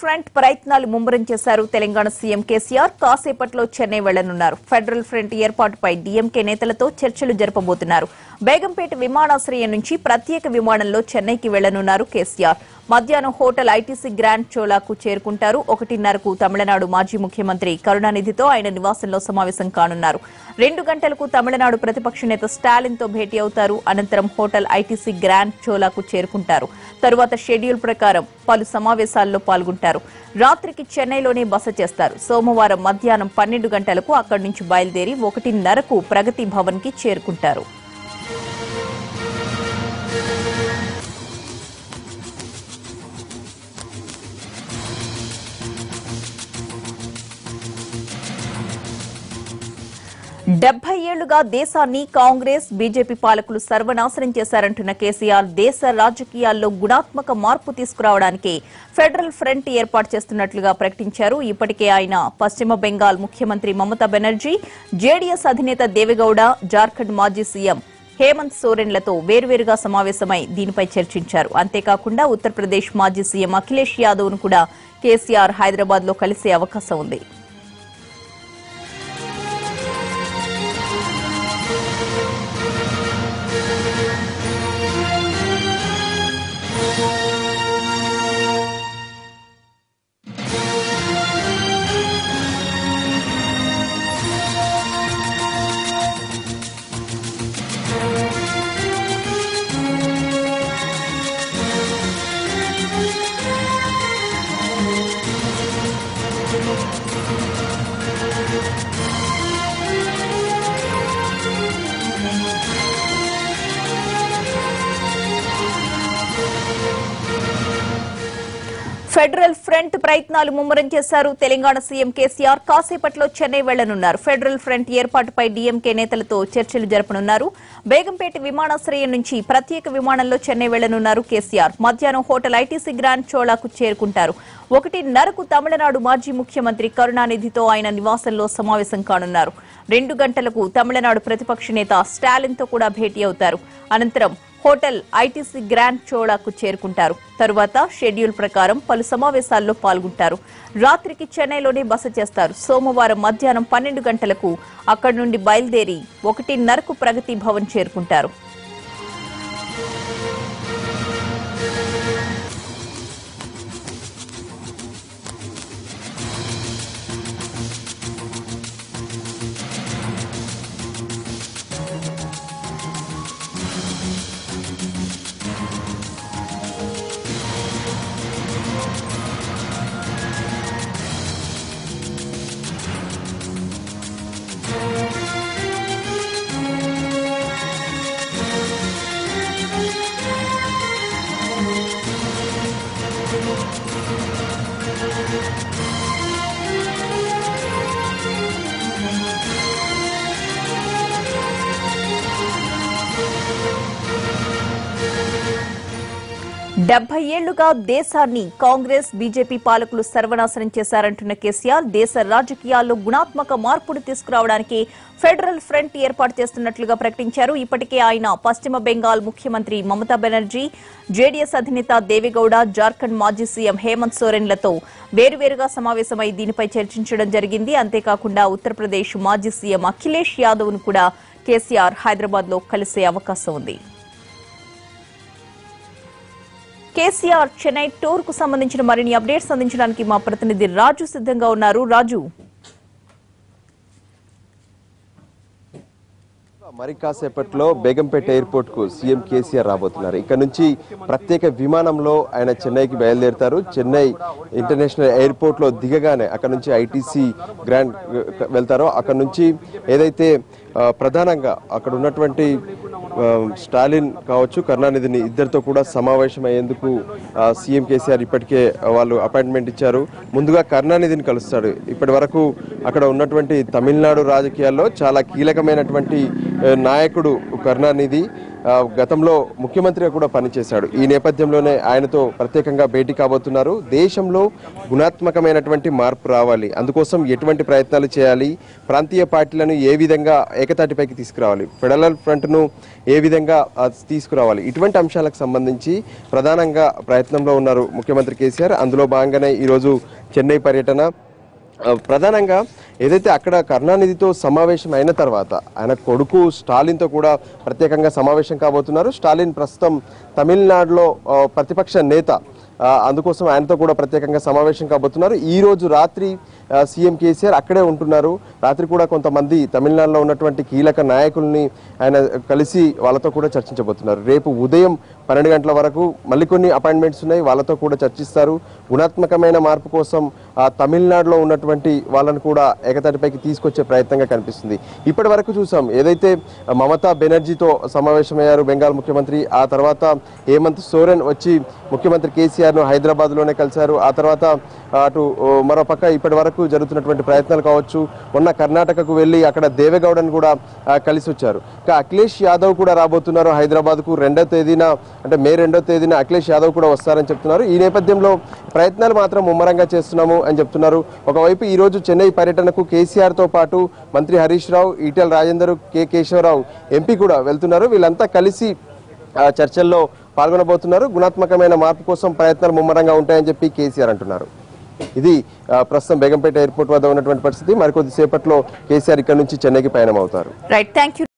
Front ప్రయత్నాలు ముమ్మరం చేశారు తెలంగాణ సీఎం కేసీఆర్. కాసేపట్లో చెన్నై వెళ్లనున్నారు. ఫెడరల్ ఫ్రంట్ ఏర్పాటుపై డీఎంకే నేతలతో చర్చలు జరపబోతున్నారు. బేగంపేట విమానాశ్రయం నుంచి ప్రత్యేక విమానంలో చెన్నైకి వెళ్లనున్నారు కేసీఆర్. మధ్యాహ్నం హోటల్ ఐటీసీ గ్రాండ్ చోలాకు చేరుకుంటారు. 1:30కు తమిళనాడు మాజీ ముఖ్యమంత్రి కరుణానిధితో ఆయన నివాసంలో సమావేశం కానున్నారు. 2 గంటలకు తమిళనాడు ప్రతిపక్ష నేత స్టాలిన్ తో భేటీ అవుతారు. అనంతరం హోటల్ ఐటీసీ గ్రాండ్ చోలాకు చేరుకుంటారు. తరువాత షెడ్యూల్ ప్రకారం పలు సమావేశాల్లో పాల్గొంటారు. రాత్రికి చెన్నైలోనే బస చేస్తారు. సోమవారం మధ్యాహ్నం 12 గంటలకు అక్కడి నుంచి బయలుదేరి 1:30కు ప్రగతి భవన్ కి చేరుకుంటారు. డెబ్బై ఏళ్లుగా దేశాన్ని కాంగ్రెస్ బీజేపీ పాలకులు సర్వనాశనం చేశారంటున్న కేసీఆర్ దేశ రాజకీయాల్లో గుణాత్మక మార్పు తీసుకురావడానికి ఫెడరల్ ఫ్రంట్ ఏర్పాటు చేస్తున్నట్లుగా ప్రకటించారు. ఇప్పటికే ఆయన పశ్చిమ బెంగాల్ ముఖ్యమంత్రి మమతా బెనర్జీ, జేడీఎస్ అధినేత దేవేగౌడ, జార్ఖండ్ మాజీ సీఎం హేమంత్ సోరెన్లతో వేర్వేరుగా సమావేశమై దీనిపై చర్చించారు. అంతేకాకుండా ఉత్తరప్రదేశ్ మాజీ సీఎం అఖిలేష్ యాదవ్ ను కూడా కేసీఆర్ హైదరాబాద్ లో కలిసే అవకాశం ఉంది. ఫెడరల్ ఫ్రంట్ ప్రయత్నాలు ముమ్మరం చేశారు తెలంగాణ సీఎం కేసీఆర్. కాసేపట్లో చెన్నై వెళ్లనున్నారు. ఫెడరల్ ఫ్రంట్ ఏర్పాటుపై డీఎంకే నేతలతో చర్చలు జరపనున్నారు. బేగంపేట విమానాశ్రయం నుంచి ప్రత్యేక విమానంలో చెన్నై వెళ్లనున్నారు కేసీఆర్. మధ్యాహ్నం హోటల్ ఐటీసీ గ్రాండ్ చోలాకు చేరుకుంటారు. 1:30కు తమిళనాడు మాజీ ముఖ్యమంత్రి కరుణానిధితో ఆయన నివాసంలో సమావేశం కానున్నారు. 2 గంటలకు తమిళనాడు ప్రతిపక్ష నేత స్టాలిన్ తో కూడా భేటీ అవుతారు. అనంతరం హోటల్ ఐటీసీ గ్రాండ్ చోలాకు చేరుకుంటారు. తరువాత షెడ్యూల్ ప్రకారం పలు సమావేశాల్లో పాల్గొంటారు. రాత్రికి చెన్నైలోనే బస చేస్తారు. సోమవారం మధ్యాహ్నం 12 గంటలకు అక్కడి నుండి బయలుదేరి 1:30కు ప్రగతి భవన్ చేరుకుంటారు. డెబ్బై ఏళ్లుగా దేశాన్ని కాంగ్రెస్ బీజేపీ పాలకులు సర్వనాశనం చేశారంటున్న కేసీఆర్ దేశ రాజకీయాల్లో గుణాత్మక మార్పులు తీసుకురావడానికి ఫెడరల్ ఫ్రంట్ ఏర్పాటు చేస్తున్నట్లుగా ప్రకటించారు. ఇప్పటికే ఆయన పశ్చిమ బెంగాల్ ముఖ్యమంత్రి మమతా బెనర్జీ, జేడీఎస్ అధినేత దేవేగౌడ, జార్ఖండ్ మాజీ సీఎం హేమంత్ సోరెన్లతో వేరువేరుగా సమావేశమై దీనిపై చర్చించడం జరిగింది. అంతేకాకుండా ఉత్తరప్రదేశ్ మాజీ సీఎం అఖిలేష్ యాదవ్ ను కూడా కేసీఆర్ హైదరాబాద్ లో కలిసే అవకాశం ఉంది. కేసీఆర్ చెన్నై టూర్ కు సంబంధించిన మరిన్ని అప్డేట్స్ అందించడానికి మా ప్రతినిధి రాజు సిద్ధంగా ఉన్నారు. రాజు, మరి కాసేపట్లో బేగంపేట ఎయిర్పోర్ట్ కు సీఎం కేసీఆర్ రాబోతున్నారు. ఇక్కడ నుంచి ప్రత్యేక విమానంలో ఆయన చెన్నైకి బయలుదేరుతారు. చెన్నై ఇంటర్నేషనల్ ఎయిర్పోర్ట్ లో దిగగానే అక్కడ నుంచి ఐటీసీ గ్రాండ్ వెళ్తారో అక్కడ నుంచి ఏదైతే ప్రధానంగా అక్కడ ఉన్నటువంటి స్టాలిన్ కావచ్చు, కరుణానిధిని ఇద్దరితో కూడా సమావేశం అయ్యేందుకు సీఎం కేసీఆర్ ఇప్పటికే వాళ్ళు అపాయింట్మెంట్ ఇచ్చారు. ముందుగా కరుణానిధిని కలుస్తాడు. ఇప్పటి వరకు అక్కడ ఉన్నటువంటి తమిళనాడు రాజకీయాల్లో చాలా కీలకమైనటువంటి నాయకుడు కరుణానిధి. గతంలో ముఖ్యమంత్రిగా కూడా పనిచేశాడు. ఈ నేపథ్యంలోనే ఆయనతో ప్రత్యేకంగా భేటీ కాబోతున్నారు. దేశంలో గుణాత్మకమైనటువంటి మార్పు రావాలి, అందుకోసం ఎటువంటి ప్రయత్నాలు చేయాలి, ప్రాంతీయ పార్టీలను ఏ విధంగా ఏకతాటిపైకి తీసుకురావాలి, ఫెడరల్ ఫ్రంట్ను ఏ విధంగా తీసుకురావాలి, ఇటువంటి అంశాలకు సంబంధించి ప్రధానంగా ప్రయత్నంలో ఉన్నారు ముఖ్యమంత్రి కేసీఆర్. అందులో భాగంగానే ఈరోజు చెన్నై పర్యటన. ప్రధానంగా ఏదైతే అక్కడ కరుణానిధితో సమావేశం అయిన తర్వాత ఆయన కొడుకు స్టాలిన్తో కూడా ప్రత్యేకంగా సమావేశం కాబోతున్నారు. స్టాలిన్ ప్రస్తుతం తమిళనాడులో ప్రతిపక్ష నేత, అందుకోసం ఆయనతో కూడా ప్రత్యేకంగా సమావేశం కాబోతున్నారు. ఈ రోజు రాత్రి సీఎం కేసీఆర్ అక్కడే ఉంటున్నారు. రాత్రి కూడా కొంతమంది తమిళనాడులో ఉన్నటువంటి కీలక నాయకుల్ని ఆయన కలిసి వాళ్ళతో కూడా చర్చించబోతున్నారు. రేపు ఉదయం 12 గంటల వరకు మరికొన్ని అపాయింట్మెంట్స్ ఉన్నాయి, వాళ్ళతో కూడా చర్చిస్తారు. గుణాత్మకమైన మార్పు కోసం తమిళనాడులో ఉన్నటువంటి వాళ్ళను కూడా ఏకతాటిపైకి తీసుకొచ్చే ప్రయత్నంగా కనిపిస్తుంది. ఇప్పటి వరకు చూసాం, ఏదైతే మమతా బెనర్జీతో సమావేశమయ్యారు బెంగాల్ ముఖ్యమంత్రి, ఆ తర్వాత హేమంత్ సోరెన్ వచ్చి ముఖ్యమంత్రి కేసీఆర్ను హైదరాబాద్లోనే కలిశారు. ఆ తర్వాత అటు మరోపక్క ఇప్పటి వరకు జరుగుతున్నటువంటి ప్రయత్నాలు కావచ్చు, మొన్న కర్ణాటకకు వెళ్ళి అక్కడ దేవేగౌడను కూడా కలిసి వచ్చారు. ఇంకా అఖిలేష్ యాదవ్ కూడా రాబోతున్నారు హైదరాబాద్కు. 2వ తేదీన, అంటే మే 2వ తేదీన అఖిలేష్ యాదవ్ కూడా వస్తారని చెప్తున్నారు. ఈ నేపథ్యంలో ప్రయత్నాలు మాత్రం ముమ్మరంగా చేస్తున్నాము అని చెప్తున్నారు. ఒకవైపు ఈ రోజు చెన్నై పర్యటనకు కేసీఆర్తో పాటు మంత్రి హరీష్ రావు, ఈటెల రాజేందర్, కె కేశవరావు ఎంపీ కూడా వెళ్తున్నారు. వీళ్ళంతా కలిసి చర్చల్లో పాల్గొనబోతున్నారు. గుణాత్మకమైన మార్పు కోసం ప్రయత్నాలు ముమ్మరంగా ఉంటాయని చెప్పి కేసీఆర్ అంటున్నారు. ఇది ప్రస్తుతం బేగంపేట ఎయిర్పోర్ట్ వద్ద ఉన్నటువంటి పరిస్థితి. మరికొద్దిసేపట్లో కేసీఆర్ ఇక్కడ నుంచి చెన్నైకి పయనం అవుతారు. Right, thank you.